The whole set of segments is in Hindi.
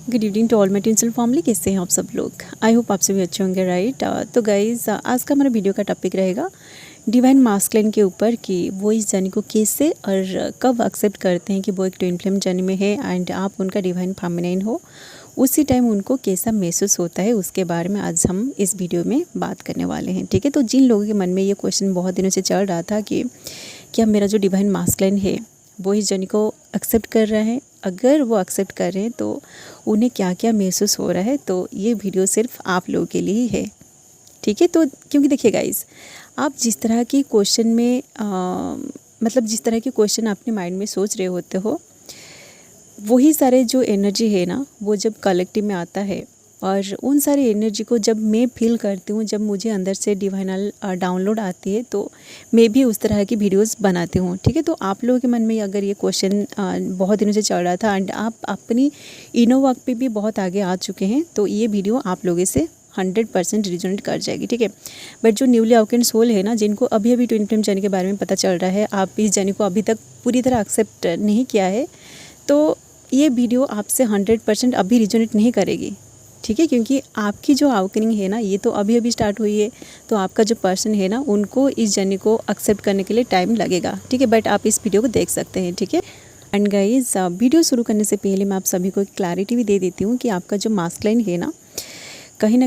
Good evening to all my tinsel family. कैसे हैं आप सब लोग? आई होप आप सभी अच्छे होंगे, राइट। तो गाइज आज का हमारा वीडियो का टॉपिक रहेगा डिवाइन मास्कुलिन के ऊपर कि वो इस जर्नी को कैसे और कब एक्सेप्ट करते हैं कि वो एक ट्विन फ्लेम जर्नी में है एंड आप उनका डिवाइन फेमिनिन हो, उसी टाइम उनको कैसा महसूस होता है, उसके बारे में आज हम इस वीडियो में बात करने वाले हैं। ठीक है, तो जिन लोगों के मन में ये क्वेश्चन बहुत दिनों से चल रहा था कि क्या मेरा जो डिवाइन मास्कुलिन है वो इस जर्नी को एक्सेप्ट कर रहा है, अगर वो एक्सेप्ट कर रहे हैं तो उन्हें क्या क्या महसूस हो रहा है, तो ये वीडियो सिर्फ आप लोगों के लिए ही है। ठीक है, तो क्योंकि देखिए गाइस, आप जिस तरह की क्वेश्चन में मतलब जिस तरह के क्वेश्चन अपने माइंड में सोच रहे होते हो, वही सारे जो एनर्जी है ना, वो जब कलेक्टिव में आता है और उन सारी एनर्जी को जब मैं फील करती हूँ, जब मुझे अंदर से डिवाइनल डाउनलोड आती है, तो मैं भी उस तरह की वीडियोस बनाती हूँ। ठीक है, तो आप लोगों के मन में अगर ये क्वेश्चन बहुत दिनों से चल रहा था एंड आप अपनी इनो वर्क पे भी बहुत आगे आ चुके हैं, तो ये वीडियो आप लोगों से 100% रिजोनेट कर जाएगी। ठीक है, बट जो न्यूली अवेकेंड सोल है ना, जिनको अभी अभी ट्विन फ्लेम जर्नी के बारे में पता चल रहा है, आप इस जर्नी को अभी तक पूरी तरह एक्सेप्ट नहीं किया है, तो ये वीडियो आपसे 100% अभी रिजोनेट नहीं करेगी। ठीक है, क्योंकि आपकी जो अवेकनिंग है ना, ये तो अभी अभी स्टार्ट हुई है, तो आपका जो पर्सन है ना, उनको इस जर्नी को एक्सेप्ट करने के लिए टाइम लगेगा। ठीक है, बट आप इस वीडियो को देख सकते हैं। ठीक है, एंड गाइज वीडियो शुरू करने से पहले मैं आप सभी को एक क्लैरिटी भी दे देती हूँ कि आपका जो मास्कुलिन है ना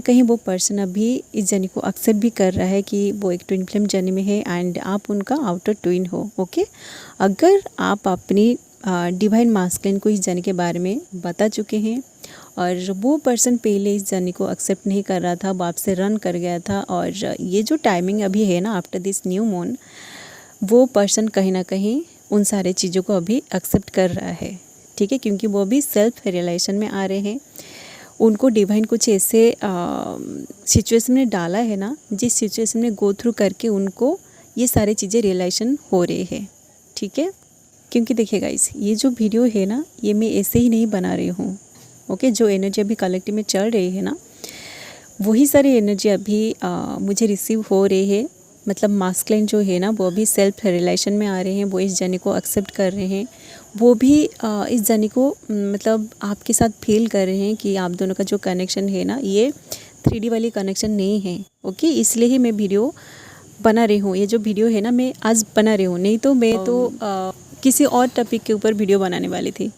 कहीं वो पर्सन अभी इस जर्नी को एक्सेप्ट भी कर रहा है कि वो एक ट्विन फ्लेम जर्नी में है एंड आप उनका आउटर ट्विन हो। ओके, अगर आप अपनी डिवाइन मास्कुलिन को इस जर्नी के बारे में बता चुके हैं और वो पर्सन पहले इस जर्नी को एक्सेप्ट नहीं कर रहा था, वो आपसे रन कर गया था, और ये जो टाइमिंग अभी है ना, आफ्टर दिस न्यू मून, वो पर्सन कहीं ना कहीं उन सारे चीज़ों को अभी एक्सेप्ट कर रहा है। ठीक है, क्योंकि वो अभी सेल्फ रियलाइजेशन में आ रहे हैं। उनको डिवाइन कुछ ऐसे सिचुएशन में डाला है ना, जिस सिचुएशन में गो थ्रू करके उनको ये सारी चीज़ें रियलाइजेशन हो रही है। ठीक है, क्योंकि देखिए गाइस, ये जो वीडियो है ना, ये मैं ऐसे ही नहीं बना रही हूँ। ओके, जो एनर्जी अभी कलेक्टिव में चल रही है ना, वही सारी एनर्जी अभी मुझे रिसीव हो रही है। मतलब मास्कुलिन जो है ना, वो अभी सेल्फ रियलाइजेशन में आ रहे हैं, वो इस जर्नी को एक्सेप्ट कर रहे हैं, वो भी इस जर्नी को मतलब आपके साथ फील कर रहे हैं कि आप दोनों का जो कनेक्शन है ना, ये 3D वाली कनेक्शन नहीं है। ओके, इसलिए ही मैं वीडियो बना रही हूँ। ये जो वीडियो है ना, मैं आज बना रही हूँ, नहीं तो मैं तो किसी और टॉपिक के ऊपर वीडियो बनाने वाली थी।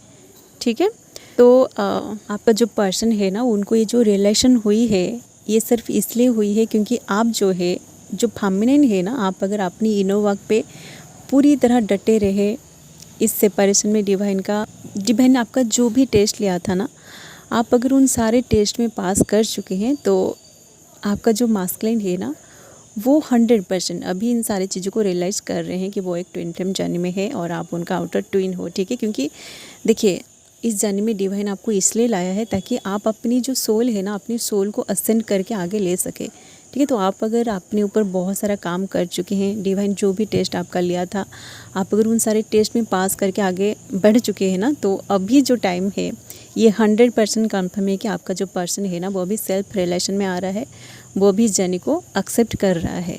ठीक है, तो आपका जो पर्सन है ना, उनको ये जो रिलेशन हुई है, ये सिर्फ इसलिए हुई है क्योंकि आप जो है, जो फेमिनिन है ना, आप अगर अपनी इनो वर्क पे पूरी तरह डटे रहे, इस सेपरेशन में डिवाइन आपका जो भी टेस्ट लिया था ना, आप अगर उन सारे टेस्ट में पास कर चुके हैं, तो आपका जो मास्कुलिन है ना, वो 100% अभी इन सारी चीज़ों को रियलाइज़ कर रहे हैं कि वो एक ट्विन फ्लेम जर्नी में है और आप उनका आउटर ट्विन हो। ठीक है, क्योंकि देखिए, इस जर्नी में डिवाइन आपको इसलिए लाया है ताकि आप अपनी जो सोल है ना, अपनी सोल को असेंड करके आगे ले सके। ठीक है, तो आप अगर अपने ऊपर बहुत सारा काम कर चुके हैं, डिवाइन जो भी टेस्ट आपका लिया था, आप अगर उन सारे टेस्ट में पास करके आगे बढ़ चुके हैं ना, तो अभी जो टाइम है, ये 100% कन्फर्म है कि आपका जो पर्सन है ना, वो अभी सेल्फ रियलाइजेशन में आ रहा है, वो भी इस जर्नी को एक्सेप्ट कर रहा है।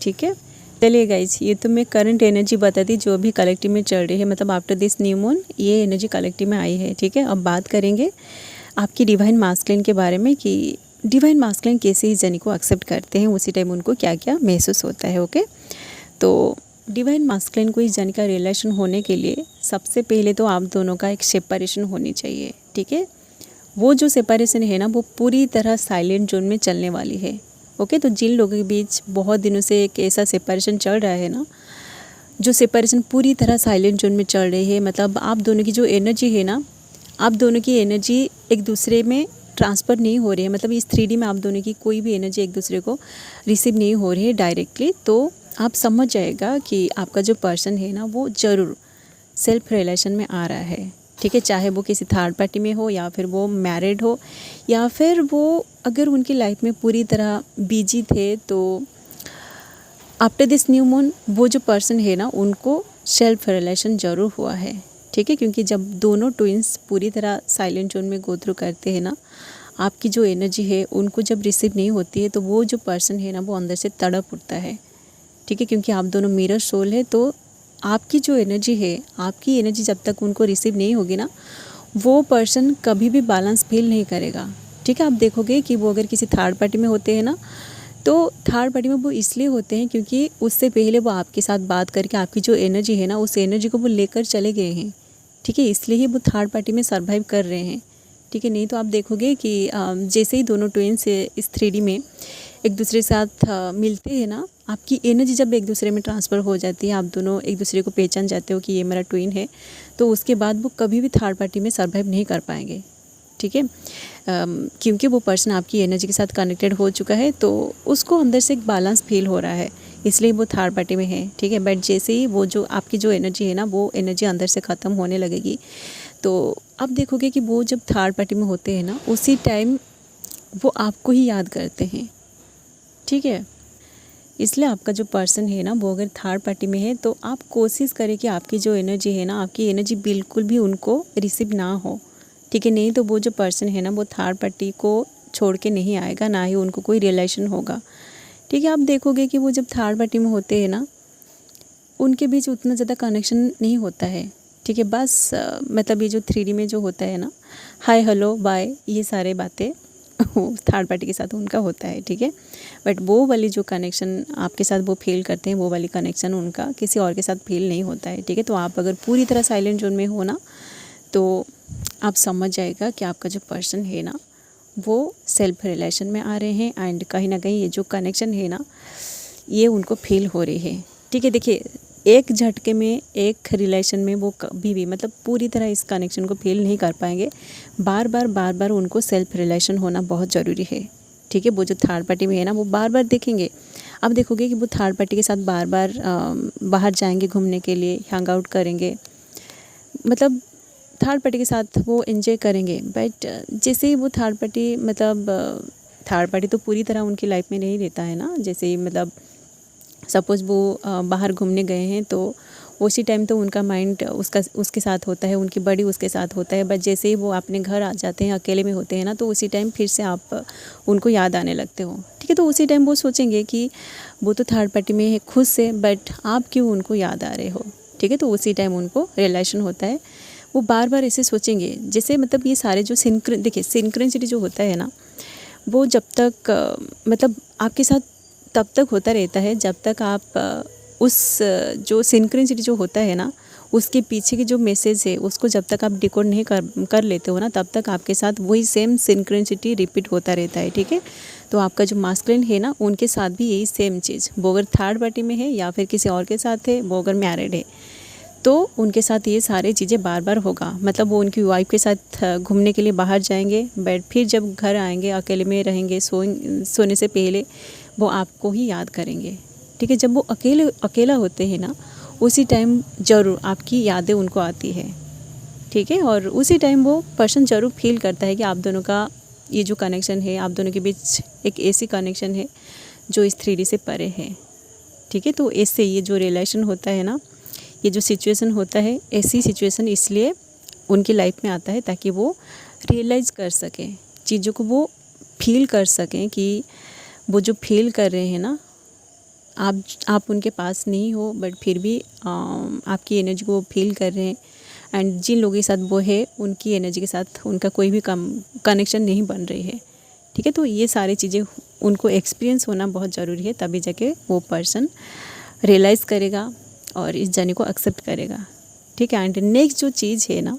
ठीक है, चलिए गाइज, ये तो मैं करंट एनर्जी बता दी जो अभी कलेक्टिव में चल रही है, मतलब आफ्टर दिस न्यू मून ये एनर्जी कलेक्टिव में आई है। ठीक है, अब बात करेंगे आपकी डिवाइन मास्कुलिन के बारे में कि डिवाइन मास्कुलिन कैसे इस जर्नी को एक्सेप्ट करते हैं, उसी टाइम उनको क्या क्या महसूस होता है। ओके, तो डिवाइन मास्कुलिन को इस जर्नी का रिलेशन होने के लिए सबसे पहले तो आप दोनों का एक सेपरेशन होनी चाहिए। ठीक है, वो जो सेपरेशन है ना, वो पूरी तरह साइलेंट जोन में चलने वाली है। ओके, तो जिन लोगों के बीच बहुत दिनों से एक ऐसा सेपरेशन चल रहा है ना, जो सेपरेशन पूरी तरह साइलेंट जोन में चल रही है, मतलब आप दोनों की जो एनर्जी है ना, आप दोनों की एनर्जी एक दूसरे में ट्रांसफ़र नहीं हो रही है, मतलब इस 3D में आप दोनों की कोई भी एनर्जी एक दूसरे को रिसीव नहीं हो रही है डायरेक्टली, तो आप समझ जाएगा कि आपका जो पर्सन है ना, वो ज़रूर सेल्फ रिलेशन में आ रहा है। ठीक है, चाहे वो किसी थर्ड पार्टी में हो, या फिर वो मैरिड हो, या फिर वो अगर उनकी लाइफ में पूरी तरह बिजी थे, तो आफ्टर दिस न्यू मून वो जो पर्सन है ना, उनको सेल्फ रिलेशन ज़रूर हुआ है। ठीक है, क्योंकि जब दोनों ट्विंस पूरी तरह साइलेंट जोन में गो थ्रू करते हैं ना, आपकी जो एनर्जी है उनको जब रिसीव नहीं होती है, तो वो जो पर्सन है ना, वो अंदर से तड़प उठता है। ठीक है, क्योंकि आप दोनों मिरर सोल है, तो आपकी जो एनर्जी है, आपकी एनर्जी जब तक उनको रिसीव नहीं होगी ना, वो पर्सन कभी भी बैलेंस फील नहीं करेगा। ठीक है, आप देखोगे कि वो अगर किसी थर्ड पार्टी में होते हैं ना, तो थर्ड पार्टी में वो इसलिए होते हैं क्योंकि उससे पहले वो आपके साथ बात करके आपकी जो एनर्जी है ना, उस एनर्जी को वो लेकर चले गए हैं। ठीक है, इसलिए ही वो थर्ड पार्टी में सर्वाइव कर रहे हैं। ठीक है, नहीं तो आप देखोगे कि जैसे ही दोनों ट्विन्स इस 3D में एक दूसरे के साथ मिलते हैं ना, आपकी एनर्जी जब एक दूसरे में ट्रांसफ़र हो जाती है, आप दोनों एक दूसरे को पहचान जाते हो कि ये मेरा ट्विन है, तो उसके बाद वो कभी भी थर्ड पार्टी में सर्वाइव नहीं कर पाएंगे। ठीक है, क्योंकि वो पर्सन आपकी एनर्जी के साथ कनेक्टेड हो चुका है, तो उसको अंदर से एक बैलेंस फील हो रहा है, इसलिए वो थर्ड पार्टी में है। ठीक है, बट जैसे ही वो जो आपकी जो एनर्जी है ना, वो एनर्जी अंदर से ख़त्म होने लगेगी, तो आप देखोगे कि वो जब थर्ड पार्टी में होते हैं ना, उसी टाइम वो आपको ही याद करते हैं। ठीक है, इसलिए आपका जो पर्सन है ना, वो अगर थर्ड पार्टी में है तो आप कोशिश करें कि आपकी जो एनर्जी है ना, आपकी एनर्जी बिल्कुल भी उनको रिसीव ना हो। ठीक है, नहीं तो वो जो पर्सन है ना, वो थर्ड पार्टी को छोड़ के नहीं आएगा, ना ही उनको कोई रिलेशन होगा। ठीक है, आप देखोगे कि वो जब थर्ड पार्टी में होते हैं ना, उनके बीच उतना ज़्यादा कनेक्शन नहीं होता है। ठीक है, बस मतलब ये जो 3D में जो होता है ना, हाय हेलो बाय, ये सारे बातें वो थर्ड पार्टी के साथ उनका होता है। ठीक है, बट वो वाली जो कनेक्शन आपके साथ वो फील करते हैं, वो वाली कनेक्शन उनका किसी और के साथ फील नहीं होता है। ठीक है, तो आप अगर पूरी तरह साइलेंट जोन में हो ना, तो आप समझ जाएगा कि आपका जो पर्सन है ना, वो सेल्फ रिलेशन में आ रहे हैं, एंड कहीं ना कहीं ये जो कनेक्शन है ना, ये उनको फील हो रही है। ठीक है, देखिए एक झटके में एक रिलेशन में वो कभी भी मतलब पूरी तरह इस कनेक्शन को फील नहीं कर पाएंगे। बार बार उनको सेल्फ रिलेशन होना बहुत ज़रूरी है। ठीक है, वो जो थर्ड पार्टी में है ना, वो बार बार देखेंगे। आप देखोगे कि वो थर्ड पार्टी के साथ बार बार बाहर जाएंगे घूमने के लिए, हैंग आउट करेंगे, मतलब थर्ड पार्टी के साथ वो एंजॉय करेंगे। बट जैसे ही वो थर्ड पार्टी मतलब थर्ड पार्टी तो पूरी तरह उनकी लाइफ में नहीं रहता है ना। जैसे ही मतलब सपोज़ वो बाहर घूमने गए हैं, तो उसी टाइम तो उनका माइंड उसके साथ होता है, उनकी बॉडी उसके साथ होता है। बट जैसे ही वो अपने घर आ जाते हैं, अकेले में होते हैं ना, तो उसी टाइम फिर से आप उनको याद आने लगते हो। ठीक है, तो उसी टाइम वो सोचेंगे कि वो तो थर्ड पार्टी में है खुद से, बट आप क्यों उनको याद आ रहे हो। ठीक है, तो उसी टाइम उनको रियलाइजेशन होता है। वो बार बार ऐसे सोचेंगे, जैसे मतलब ये सारे जो देखिए सिंक्रोनिसिटी जो होता है ना, वो जब तक मतलब आपके साथ तब तक होता रहता है जब तक आप उस जो सिंक्रोनिसिटी जो होता है ना, उसके पीछे की जो मैसेज है उसको जब तक आप डिकोड नहीं कर लेते हो ना, तब तक आपके साथ वही सेम सिंक्रोनिसिटी रिपीट होता रहता है। ठीक है, तो आपका जो मास्कुलिन है ना, उनके साथ भी यही सेम चीज़, वो अगर थर्ड पार्टी में है या फिर किसी और के साथ है, वो अगर मैरिड है, तो उनके साथ ये सारी चीज़ें बार बार होगा। मतलब वो उनकी वाइफ के साथ घूमने के लिए बाहर जाएंगे, बट फिर जब घर आएंगे, अकेले में रहेंगे, सोने से पहले वो आपको ही याद करेंगे। ठीक है, जब वो अकेला होते हैं ना, उसी टाइम ज़रूर आपकी यादें उनको आती है। ठीक है, और उसी टाइम वो पर्सन ज़रूर फील करता है कि आप दोनों का ये जो कनेक्शन है, आप दोनों के बीच एक ऐसी कनेक्शन है जो इस 3D से परे है। ठीक है, तो इससे ये जो रिलेशन होता है ना, ये जो सिचुएशन होता है, ऐसी सिचुएशन इसलिए उनकी लाइफ में आता है ताकि वो रियलाइज़ कर सकें चीज़ों को, वो फील कर सकें कि वो जो फील कर रहे हैं ना, आप उनके पास नहीं हो, बट फिर भी आपकी एनर्जी को फील कर रहे हैं। एंड जिन लोगों के साथ वो है, उनकी एनर्जी के साथ उनका कोई भी कनेक्शन नहीं बन रही है। ठीक है, तो ये सारी चीज़ें उनको एक्सपीरियंस होना बहुत ज़रूरी है, तभी जाके वो पर्सन रियलाइज़ करेगा और इस जर्नी को एक्सेप्ट करेगा। ठीक है, एंड नेक्स्ट जो चीज़ है ना,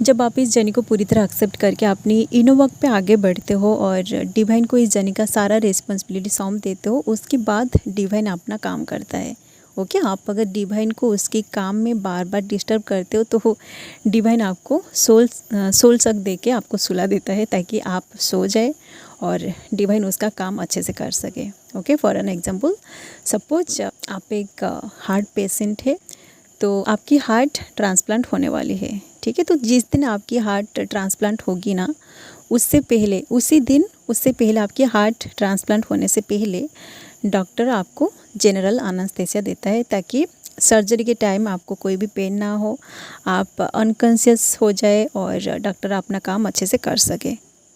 जब आप इस जर्नी को पूरी तरह एक्सेप्ट करके अपनी इनर वर्क पे आगे बढ़ते हो और डिवाइन को इस जर्नी का सारा रिस्पॉन्सिबिलिटी सौंप देते हो, उसके बाद डिवाइन अपना काम करता है। ओके, आप अगर डिवाइन को उसके काम में बार बार डिस्टर्ब करते हो, तो डिवाइन आपको सोल सक दे के आपको सुला देता है ताकि आप सो जाए और डिवाइन उसका काम अच्छे से कर सके। Okay, for an example, suppose आप एक हार्ट पेशेंट है, तो आपकी हार्ट ट्रांसप्लांट होने वाली है। ठीक है, तो जिस दिन आपकी हार्ट ट्रांसप्लांट होगी ना, उससे पहले आपकी हार्ट ट्रांसप्लांट होने से पहले डॉक्टर आपको जनरल एनेस्थीसिया देता है ताकि सर्जरी के टाइम आपको कोई भी पेन ना हो, आप अनकॉन्शियस हो जाए और डॉक्टर अपना काम अच्छे से कर सके।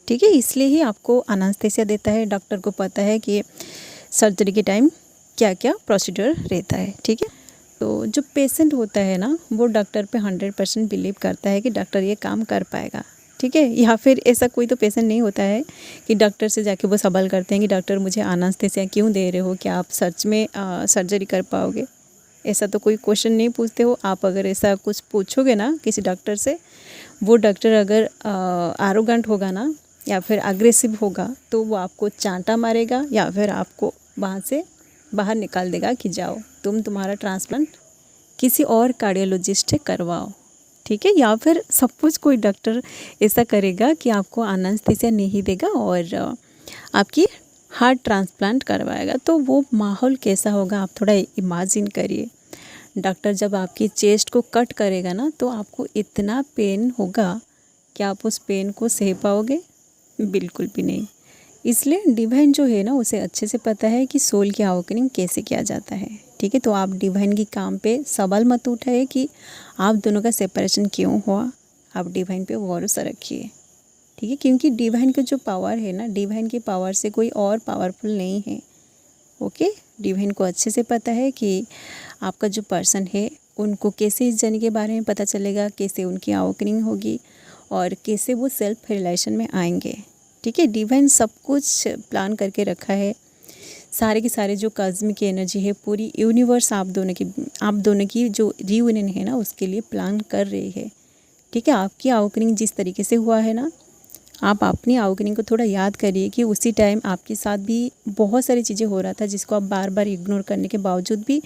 ठीक है, इसलिए ही आपको एनेस्थीसिया देता है। डॉक्टर को पता है कि सर्जरी के टाइम क्या क्या प्रोसीजर रहता है। ठीक है, तो जो पेशेंट होता है ना वो डॉक्टर पे 100% बिलीव करता है कि डॉक्टर ये काम कर पाएगा, ठीक है। या फिर ऐसा कोई तो पेशेंट नहीं होता है कि डॉक्टर से जाके वो सवाल करते हैं कि डॉक्टर मुझे एनेस्थीसिया क्यों दे रहे हो, क्या आप सच में सर्जरी कर पाओगे। ऐसा तो कोई क्वेश्चन नहीं पूछते हो आप। अगर ऐसा कुछ पूछोगे ना किसी डॉक्टर से, वो डॉक्टर अगर आरोगेंट होगा ना या फिर अग्रेसिव होगा तो वो आपको चांटा मारेगा या फिर आपको वहाँ से बाहर निकाल देगा कि जाओ तुम्हारा ट्रांसप्लांट किसी और कार्डियोलॉजिस्ट से करवाओ, ठीक है। या फिर सपोज कोई डॉक्टर ऐसा करेगा कि आपको एनेस्थीसिया नहीं देगा और आपकी हार्ट ट्रांसप्लांट करवाएगा, तो वो माहौल कैसा होगा आप थोड़ा इमेजिन करिए। डॉक्टर जब आपकी चेस्ट को कट करेगा ना तो आपको इतना पेन होगा कि आप उस पेन को सह पाओगे, बिल्कुल भी नहीं। इसलिए डिवाइन जो है ना उसे अच्छे से पता है कि सोल की अवेकनिंग कैसे किया जाता है, ठीक है। तो आप डिवाइन की काम पे सवाल मत उठाइए कि आप दोनों का सेपरेशन क्यों हुआ, आप डिवाइन पे भरोसा रखिए, ठीक है। क्योंकि डिवाइन का जो पावर है ना, डिवाइन की पावर से कोई और पावरफुल नहीं है, ओके। डिवाइन को अच्छे से पता है कि आपका जो पर्सन है उनको कैसे इस जर्नी के बारे में पता चलेगा, कैसे उनकी अवेकनिंग होगी और कैसे वो सेल्फ रियलाइजेशन में आएंगे, ठीक है। डिवाइन सब कुछ प्लान करके रखा है। सारे के सारे जो कॉस्मिक की एनर्जी है, पूरी यूनिवर्स आप दोनों की जो रियूनियन है ना उसके लिए प्लान कर रही है, ठीक है। आपकी अवेकनिंग जिस तरीके से हुआ है ना, आप अपनी अवेकनिंग को थोड़ा याद करिए कि उसी टाइम आपके साथ भी बहुत सारी चीज़ें हो रहा था जिसको आप बार बार इग्नोर करने के बावजूद भी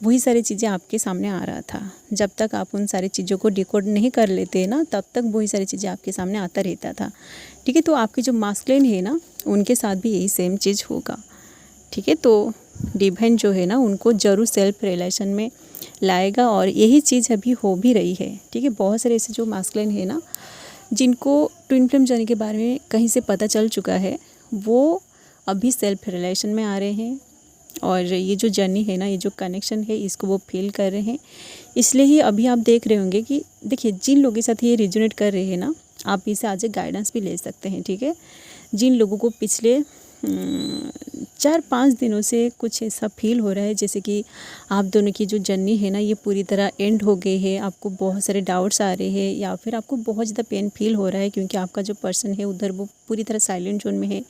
वही सारी चीज़ें आपके सामने आ रहा था। जब तक आप उन सारी चीज़ों को डिकोड नहीं कर लेते ना तब तक वही सारी चीज़ें आपके सामने आता रहता था, ठीक है। तो आपकी जो मास्कुलिन है ना उनके साथ भी यही सेम चीज़ होगा, ठीक है। तो डिवाइन जो है ना उनको ज़रूर सेल्फ रियलाइजेशन में लाएगा और यही चीज़ अभी हो भी रही है, ठीक है। बहुत सारे ऐसे जो मास्कुलिन है ना जिनको ट्विन फ्लेम जर्नी के बारे में कहीं से पता चल चुका है वो अभी सेल्फ रियलाइजेशन में आ रहे हैं और ये जो जर्नी है ना, ये जो कनेक्शन है इसको वो फील कर रहे हैं। इसलिए ही अभी आप देख रहे होंगे कि देखिए जिन लोगों के साथ ये रिजोनेट कर रहे हैं ना, आप इसे आज गाइडेंस भी ले सकते हैं, ठीक है। जिन लोगों को पिछले 4-5 दिनों से कुछ ऐसा फील हो रहा है जैसे कि आप दोनों की जो जर्नी है ना ये पूरी तरह एंड हो गई है, आपको बहुत सारे डाउट्स आ रहे हैं या फिर आपको बहुत ज़्यादा पेन फील हो रहा है क्योंकि आपका जो पर्सन है उधर वो पूरी तरह साइलेंट जोन में है,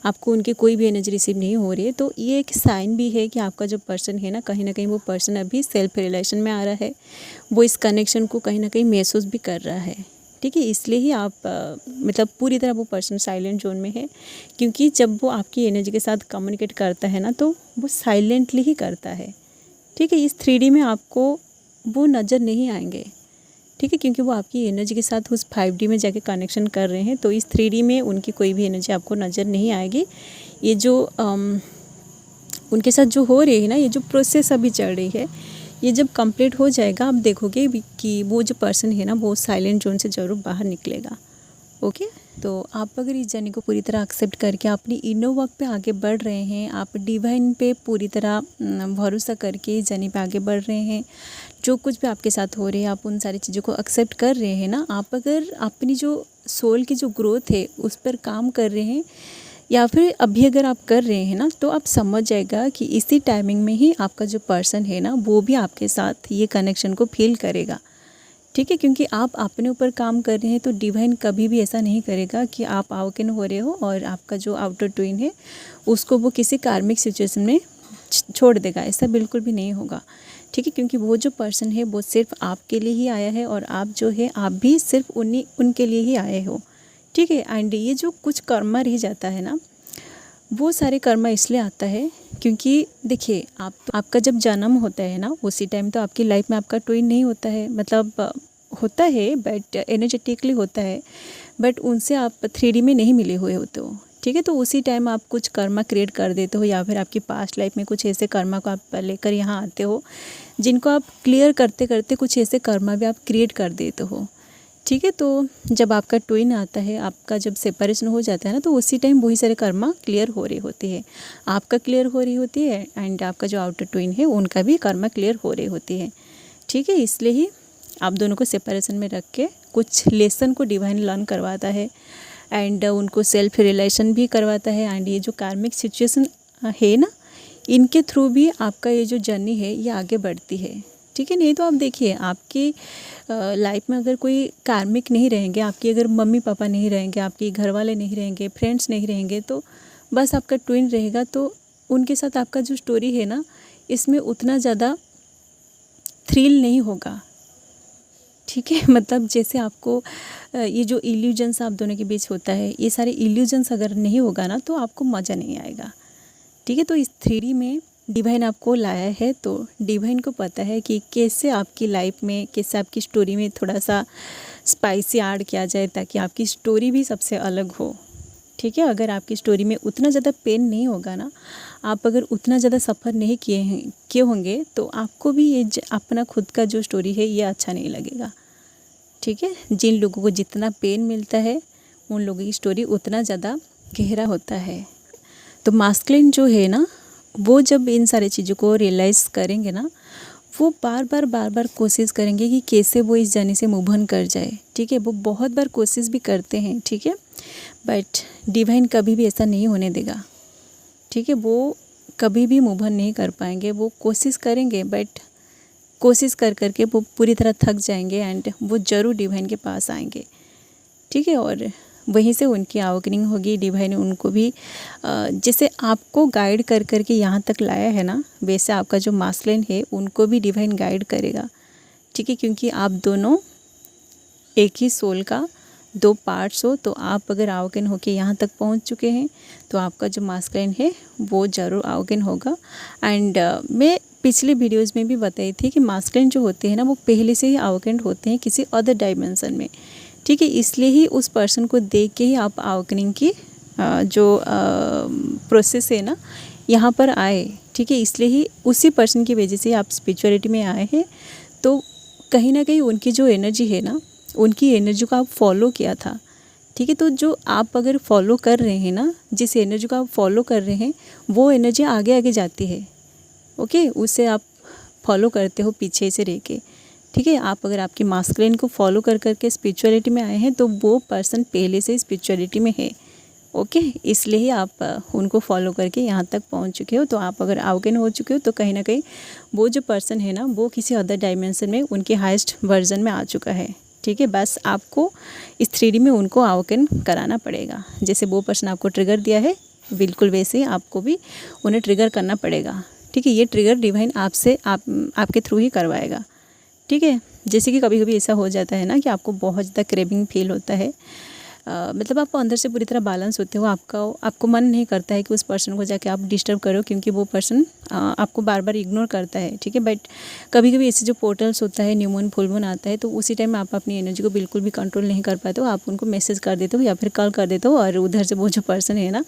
आपको उनकी कोई भी एनर्जी रिसीव नहीं हो रही है, तो ये एक साइन भी है कि आपका जो पर्सन है ना कहीं वो पर्सन अभी सेल्फ रियलाइजेशन में आ रहा है, वो इस कनेक्शन को कहीं ना कहीं महसूस भी कर रहा है, ठीक है। इसलिए ही आप मतलब पूरी तरह वो पर्सन साइलेंट जोन में है क्योंकि जब वो आपकी एनर्जी के साथ कम्युनिकेट करता है ना तो वो साइलेंटली ही करता है, ठीक है। इस 3D में आपको वो नज़र नहीं आएंगे, ठीक है, क्योंकि वो आपकी एनर्जी के साथ उस 5D में जाके कनेक्शन कर रहे हैं, तो इस 3D में उनकी कोई भी एनर्जी आपको नज़र नहीं आएगी। ये जो उनके साथ जो हो रही है ना, ये जो प्रोसेस अभी चल रही है, ये जब कंप्लीट हो जाएगा आप देखोगे कि वो जो पर्सन है ना वो साइलेंट जोन से ज़रूर बाहर निकलेगा, ओके। तो आप अगर इस जर्नी को पूरी तरह एक्सेप्ट करके अपनी इनर वर्क पे आगे बढ़ रहे हैं, आप डिवाइन पे पूरी तरह भरोसा करके इस जर्नी पे आगे बढ़ रहे हैं, जो कुछ भी आपके साथ हो रही है आप उन सारी चीज़ों को एक्सेप्ट कर रहे हैं ना, आप अगर अपनी जो सोल की जो ग्रोथ है उस पर काम कर रहे हैं या फिर अभी अगर आप कर रहे हैं ना तो आप समझ जाएगा कि इसी टाइमिंग में ही आपका जो पर्सन है ना वो भी आपके साथ ये कनेक्शन को फील करेगा, ठीक है। क्योंकि आप अपने ऊपर काम कर रहे हैं तो डिवाइन कभी भी ऐसा नहीं करेगा कि आप अवेकन हो रहे हो और आपका जो आउटर ट्विन है उसको वो किसी कार्मिक सिचुएशन में छोड़ देगा, ऐसा बिल्कुल भी नहीं होगा, ठीक है। क्योंकि वो जो पर्सन है वो सिर्फ आपके लिए ही आया है और आप जो है आप भी सिर्फ उनके लिए ही आए हो, ठीक है। एंड ये जो कुछ कर्मा रह जाता है ना वो सारे कर्मा इसलिए आता है क्योंकि देखिए आपका जब जन्म होता है ना उसी टाइम तो आपकी लाइफ में आपका ट्विन नहीं होता है, मतलब होता है बट एनर्जेटिकली होता है, बट उनसे आप 3D में नहीं मिले हुए होते हो, ठीक है। तो उसी टाइम आप कुछ कर्मा क्रिएट कर देते हो या फिर आपकी पास्ट लाइफ में कुछ ऐसे कर्मा को आप लेकर यहाँ आते हो जिनको आप क्लियर करते करते कुछ ऐसे कर्मा भी आप क्रिएट कर देते हो, ठीक है। तो जब आपका ट्विन आता है, आपका जब सेपरेशन हो जाता है ना तो उसी टाइम वही सारे कर्मा क्लियर हो रही होती है, आपका क्लियर हो रही होती है एंड आपका जो आउटर ट्विन है उनका भी कर्मा क्लियर हो रही होती है, ठीक है। इसलिए ही आप दोनों को सेपरेशन में रख के कुछ लेसन को डिवाइन लर्न करवाता है एंड उनको सेल्फ रियलाइजेशन भी करवाता है एंड ये जो कार्मिक सिचुएशन है ना इनके थ्रू भी आपका ये जो जर्नी है ये आगे बढ़ती है, ठीक है। नहीं तो आप देखिए, आपकी लाइफ में अगर कोई कार्मिक नहीं रहेंगे, आपकी अगर मम्मी पापा नहीं रहेंगे, आपके घर वाले नहीं रहेंगे, फ्रेंड्स नहीं रहेंगे, तो बस आपका ट्विन रहेगा, तो उनके साथ आपका जो स्टोरी है ना, इसमें उतना ज़्यादा थ्रिल नहीं होगा। ठीक है। मतलब जैसे आपको ये जो इल्यूजन्स आप दोनों के बीच होता है, ये सारे इल्यूजन्स अगर नहीं होगा ना, तो आपको मज़ा नहीं आएगा। ठीक है। तो इस 3D में डिवाइन आपको लाया है, तो डिवाइन को पता है कि कैसे आपकी लाइफ में, कैसे आपकी स्टोरी में थोड़ा सा स्पाइसी ऐड किया जाए, ताकि आपकी स्टोरी भी सबसे अलग हो। ठीक है। अगर आपकी स्टोरी में उतना ज़्यादा पेन नहीं होगा ना, आप अगर उतना ज़्यादा सफ़र नहीं किए होंगे, तो आपको भी ये अपना खुद का जो स्टोरी है ये अच्छा नहीं लगेगा। ठीक है। जिन लोगों को जितना पेन मिलता है, उन लोगों की स्टोरी उतना ज़्यादा गहरा होता है। तो मास्कुलिन जो है ना, वो जब इन सारी चीज़ों को रियलाइज़ करेंगे ना, वो बार बार कोशिश करेंगे कि कैसे वो इस जर्नी से मूव ऑन कर जाए। ठीक है। वो बहुत बार कोशिश भी करते हैं। ठीक है। बट डिवाइन कभी भी ऐसा नहीं होने देगा। ठीक है। वो कभी भी मूव ऑन नहीं कर पाएंगे। वो कोशिश करेंगे, बट कोशिश कर करके वो पूरी तरह थक जाएंगे एंड वो ज़रूर डिवाइन के पास आएंगे। ठीक है। और वहीं से उनकी अवेकनिंग होगी। डिवाइन उनको भी जैसे आपको गाइड कर करके यहाँ तक लाया है ना, वैसे आपका जो मास्कुलिन है उनको भी डिवाइन गाइड करेगा। ठीक है। क्योंकि आप दोनों एक ही सोल का 2 पार्ट्स हो, तो आप अगर अवेकन होके यहाँ तक पहुँच चुके हैं, तो आपका जो मास्कुलिन है वो ज़रूर अवेकन होगा। एंड मैं पिछले वीडियोज़ में भी बताई थी कि मास्कुलिन जो होते हैं ना, वो पहले से ही अवेकन होते हैं किसी अदर डायमेंशन में। ठीक है। इसलिए ही उस पर्सन को देख के ही आप अवेकनिंग की जो प्रोसेस है ना, यहाँ पर आए। ठीक है। इसलिए ही उसी पर्सन की वजह से आप स्पिरिचुअलिटी में आए हैं। तो कहीं ना कहीं उनकी जो एनर्जी है ना, उनकी एनर्जी को आप फॉलो किया था। ठीक है। तो जो आप अगर फॉलो कर रहे हैं ना, जिस एनर्जी को आप फॉलो कर रहे हैं, वो एनर्जी आगे आगे जाती है। ओके। उसे आप फॉलो करते हो पीछे से रह के। ठीक है। आप अगर आपकी मास्कुलिन को फॉलो कर करके स्पिरिचुअलिटी में आए हैं, तो वो पर्सन पहले से स्पिरिचुअलिटी में है। ओके। इसलिए ही आप उनको फॉलो करके यहाँ तक पहुँच चुके हो। तो आप अगर अवेकन हो चुके हो, तो कहीं ना कहीं वो जो पर्सन है ना, वो किसी अदर डायमेंशन में उनके हाईएस्ट वर्जन में आ चुका है। ठीक है। बस आपको इस 3D में उनको अवेकन कराना पड़ेगा। जैसे वो पर्सन आपको ट्रिगर दिया है, बिल्कुल वैसे ही आपको भी उन्हें ट्रिगर करना पड़ेगा। ठीक है। ये ट्रिगर डिवाइन आपके थ्रू ही करवाएगा। ठीक है। जैसे कि कभी कभी ऐसा हो जाता है ना कि आपको बहुत ज़्यादा क्रेविंग फील होता है, मतलब आप अंदर से पूरी तरह बैलेंस होते हो, आपको मन नहीं करता है कि उस पर्सन को जाके आप डिस्टर्ब करो, क्योंकि वो पर्सन आपको बार बार इग्नोर करता है। ठीक है। बट कभी कभी ऐसे जो पोर्टल्स होता है, न्यू मून फुल मून आता है, तो उसी टाइम आप अपनी एनर्जी को बिल्कुल भी कंट्रोल नहीं कर पाते हो। आप उनको मैसेज कर देते हो या फिर कॉल कर देते हो, और उधर से वो जो पर्सन है ना,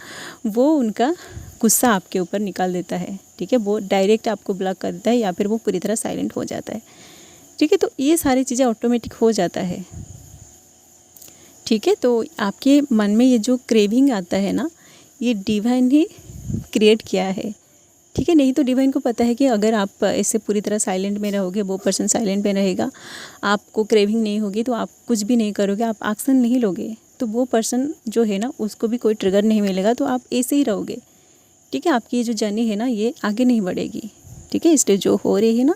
वो उनका गुस्सा आपके ऊपर निकाल देता है। ठीक है। वो डायरेक्ट आपको ब्लॉक कर देता है, या फिर वो पूरी तरह साइलेंट हो जाता है। ठीक है। तो ये सारी चीज़ें ऑटोमेटिक हो जाता है। ठीक है। तो आपके मन में ये जो क्रेविंग आता है ना, ये डिवाइन ही क्रिएट किया है। ठीक है। नहीं तो डिवाइन को पता है कि अगर आप ऐसे पूरी तरह साइलेंट में रहोगे, वो पर्सन साइलेंट में रहेगा, आपको क्रेविंग नहीं होगी, तो आप कुछ भी नहीं करोगे, आप एक्शन नहीं लोगे, तो वो पर्सन जो है ना, उसको भी कोई ट्रिगर नहीं मिलेगा, तो आप ऐसे ही रहोगे। ठीक है। आपकी ये जो जर्नी है ना, ये आगे नहीं बढ़ेगी। ठीक है। इसलिए जो हो रही है ना,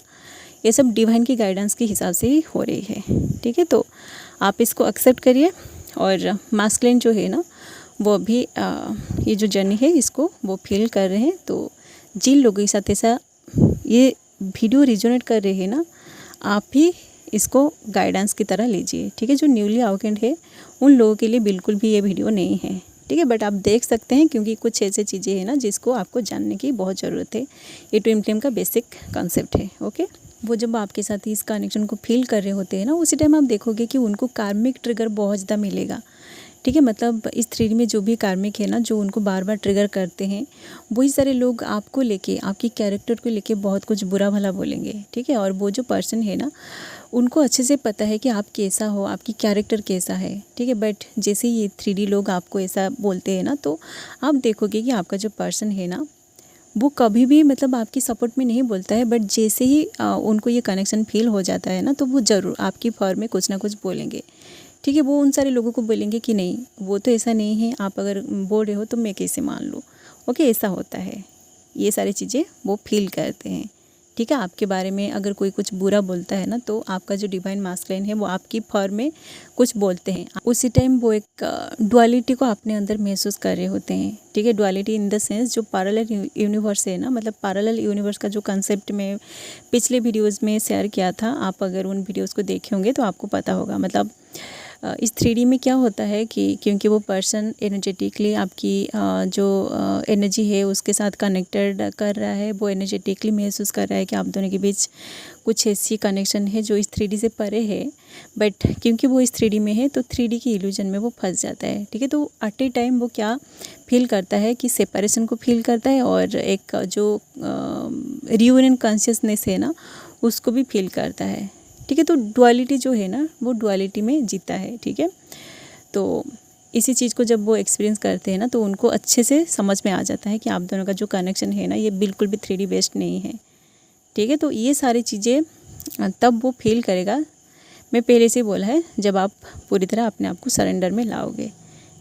ये सब डिवाइन की गाइडेंस के हिसाब से ही हो रही है। ठीक है। तो आप इसको एक्सेप्ट करिए। और मास्कुलिन जो है ना, वो अभी ये जो जर्नी है इसको वो फील कर रहे हैं। तो जिन लोगों के साथ ऐसा ये वीडियो रिजोनेट कर रहे हैं ना, आप भी इसको गाइडेंस की तरह लीजिए। ठीक है। जो न्यूली अवेकन्ड है, उन लोगों के लिए बिल्कुल भी ये वीडियो नहीं है। ठीक है। बट आप देख सकते हैं, क्योंकि कुछ ऐसे चीज़ें हैं ना जिसको आपको जानने की बहुत ज़रूरत है। ये ट्विन फ्लेम का बेसिक कॉन्सेप्ट है। ओके। वो जब आपके साथ इस कनेक्शन को फील कर रहे होते हैं ना, उसी टाइम आप देखोगे कि उनको कार्मिक ट्रिगर बहुत ज़्यादा मिलेगा। ठीक है। मतलब इस 3D में जो भी कार्मिक है ना, जो उनको बार बार ट्रिगर करते हैं, वही सारे लोग आपको लेके, आपकी कैरेक्टर को लेके बहुत कुछ बुरा भला बोलेंगे। ठीक है। और वो जो पर्सन है ना, उनको अच्छे से पता है कि आप कैसा हो, आपकी कैरेक्टर कैसा है। ठीक है। बट जैसे ये 3D लोग आपको ऐसा बोलते हैं ना, तो आप देखोगे कि आपका जो पर्सन है ना, वो कभी भी मतलब आपकी सपोर्ट में नहीं बोलता है, बट जैसे ही उनको ये कनेक्शन फील हो जाता है ना, तो वो ज़रूर आपकी फॉर्म में कुछ ना कुछ बोलेंगे। ठीक है। वो उन सारे लोगों को बोलेंगे कि नहीं, वो तो ऐसा नहीं है, आप अगर बोल रहे हो तो मैं कैसे मान लूँ। ओके। ऐसा होता है। ये सारी चीज़ें वो फील करते हैं। ठीक है। आपके बारे में अगर कोई कुछ बुरा बोलता है ना, तो आपका जो डिवाइन मास्कुलिन है वो आपकी फॉर्म में कुछ बोलते हैं। उसी टाइम वो एक डुअलिटी को अपने अंदर महसूस कर रहे होते हैं। ठीक है, डुअलिटी इन द सेंस जो पैरेलल यूनिवर्स है ना, मतलब पैरेलल यूनिवर्स का जो कंसेप्ट में पिछले वीडियोज़ में शेयर किया था, आप अगर उन वीडियोज़ को देखे होंगे तो आपको पता होगा। मतलब इस 3D में क्या होता है कि क्योंकि वो पर्सन एनर्जेटिकली आपकी जो एनर्जी है उसके साथ कनेक्टेड कर रहा है, वो एनर्जेटिकली महसूस कर रहा है कि आप दोनों के बीच कुछ ऐसी कनेक्शन है जो इस 3D से परे है। बट क्योंकि वो इस 3D में है तो 3D की इल्यूजन में वो फंस जाता है। ठीक है, तो एट ए टाइम वो क्या फील करता है कि सेपरेशन को फील करता है और एक जो रियूनियन कॉन्शियसनेस है ना उसको भी फील करता है। ठीक है, तो डुअलिटी जो है ना वो डुअलिटी में जीता है। ठीक है, तो इसी चीज़ को जब वो एक्सपीरियंस करते हैं ना तो उनको अच्छे से समझ में आ जाता है कि आप दोनों का जो कनेक्शन है ना ये बिल्कुल भी 3D बेस्ड नहीं है। ठीक है, तो ये सारी चीज़ें तब वो फील करेगा, मैं पहले से बोला है, जब आप पूरी तरह अपने आप को सरेंडर में लाओगे।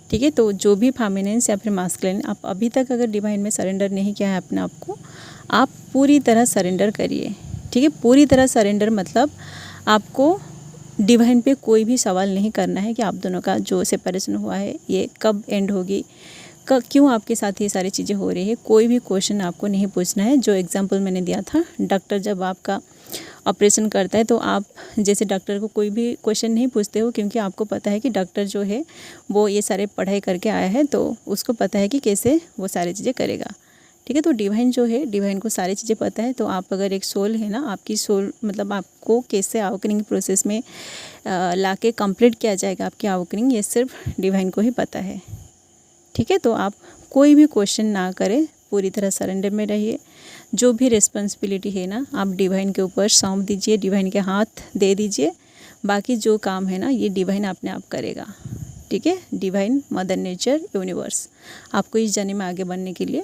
ठीक है, तो जो भी फेमिनिन या फिर मास्कुलिन आप अभी तक अगर डिवाइन में सरेंडर नहीं किया है अपने आप को, आप पूरी तरह सरेंडर करिए। ठीक है, पूरी तरह सरेंडर मतलब आपको डिवाइन पे कोई भी सवाल नहीं करना है कि आप दोनों का जो सेपरेशन हुआ है ये कब एंड होगी, क्यों आपके साथ ये सारी चीज़ें हो रही है, कोई भी क्वेश्चन आपको नहीं पूछना है। जो एग्जांपल मैंने दिया था, डॉक्टर जब आपका ऑपरेशन करता है तो आप जैसे डॉक्टर को कोई भी क्वेश्चन नहीं पूछते हो, क्योंकि आपको पता है कि डॉक्टर जो है वो ये सारे पढ़ाई करके आया है, तो उसको पता है कि कैसे वो सारी चीज़ें करेगा। ठीक है, तो डिवाइन जो है, डिवाइन को सारी चीज़ें पता है। तो आप अगर एक सोल है ना, आपकी सोल मतलब आपको कैसे अवेकनिंग प्रोसेस में लाके कंप्लीट किया जाएगा आपकी अवेकनिंग, ये सिर्फ डिवाइन को ही पता है। ठीक है, तो आप कोई भी क्वेश्चन ना करें, पूरी तरह सरेंडर में रहिए। जो भी रिस्पॉन्सिबिलिटी है ना आप डिवाइन के ऊपर सौंप दीजिए, डिवाइन के हाथ दे दीजिए। बाकी जो काम है ना ये डिवाइन अपने आप करेगा। ठीक है, डिवाइन, मदर नेचर, यूनिवर्स आपको इस जर्नी में आगे बढ़ने के लिए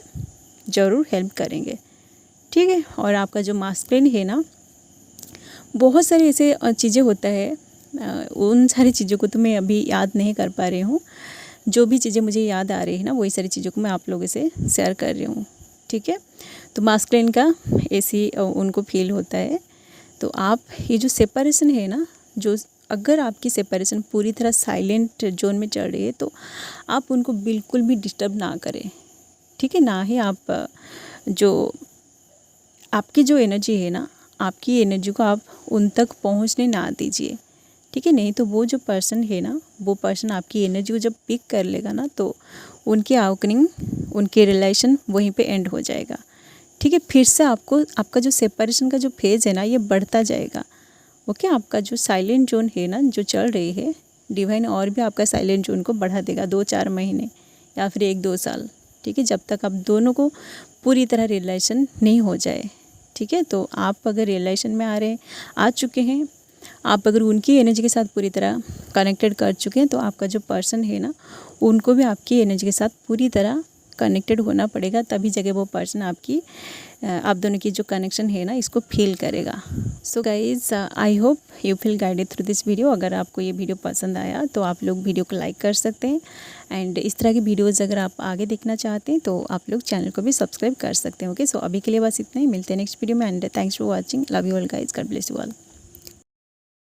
ज़रूर हेल्प करेंगे। ठीक है, और आपका जो मास्कुलिन है ना, बहुत सारी ऐसे चीज़ें होता है, उन सारी चीज़ों को तो मैं अभी याद नहीं कर पा रही हूँ। जो भी चीज़ें मुझे याद आ रही है ना वही सारी चीज़ों को मैं आप लोगों से शेयर कर रही हूँ। ठीक है, तो मास्कुलिन का ऐसी उनको फील होता है। तो आप ये जो सेपरेशन है ना, जो अगर आपकी सेपरेशन पूरी तरह साइलेंट जोन में चल रही है तो आप उनको बिल्कुल भी डिस्टर्ब ना करें। ठीक है, ना ही आप जो आपकी जो एनर्जी है ना, आपकी एनर्जी को आप उन तक पहुंचने ना दीजिए। ठीक है, नहीं तो वो जो पर्सन है ना, वो पर्सन आपकी एनर्जी को जब पिक कर लेगा ना तो उनकी अवेकनिंग, उनके रिलेशन वहीं पे एंड हो जाएगा। ठीक है, फिर से आपको आपका जो सेपरेशन का जो फेज़ है ना ये बढ़ता जाएगा। ओके, आपका जो साइलेंट जोन है ना जो चल रही है, डिवाइन और भी आपका साइलेंट जोन को बढ़ा देगा 2-4 महीने या फिर 1-2 साल। ठीक है, जब तक आप दोनों को पूरी तरह रिलेशन नहीं हो जाए। ठीक है, तो आप अगर रिलेशन में आ चुके हैं, आप अगर उनकी एनर्जी के साथ पूरी तरह कनेक्टेड कर चुके हैं, तो आपका जो पर्सन है ना उनको भी आपकी एनर्जी के साथ पूरी तरह कनेक्टेड होना पड़ेगा, तभी जगह वो पर्सन आपकी आप दोनों की जो कनेक्शन है ना इसको फील करेगा। So guys, I hope you feel guided through this video. अगर आपको ये वीडियो पसंद आया तो आप लोग वीडियो को लाइक कर सकते हैं, एंड इस तरह की वीडियोज़ अगर आप आगे देखना चाहते हैं तो आप लोग चैनल को भी सब्सक्राइब कर सकते हैं। ओके, सो अभी के लिए बस इतना ही, मिलते हैं नेक्स्ट वीडियो में, and thanks for watching, love you all guys, God bless you all.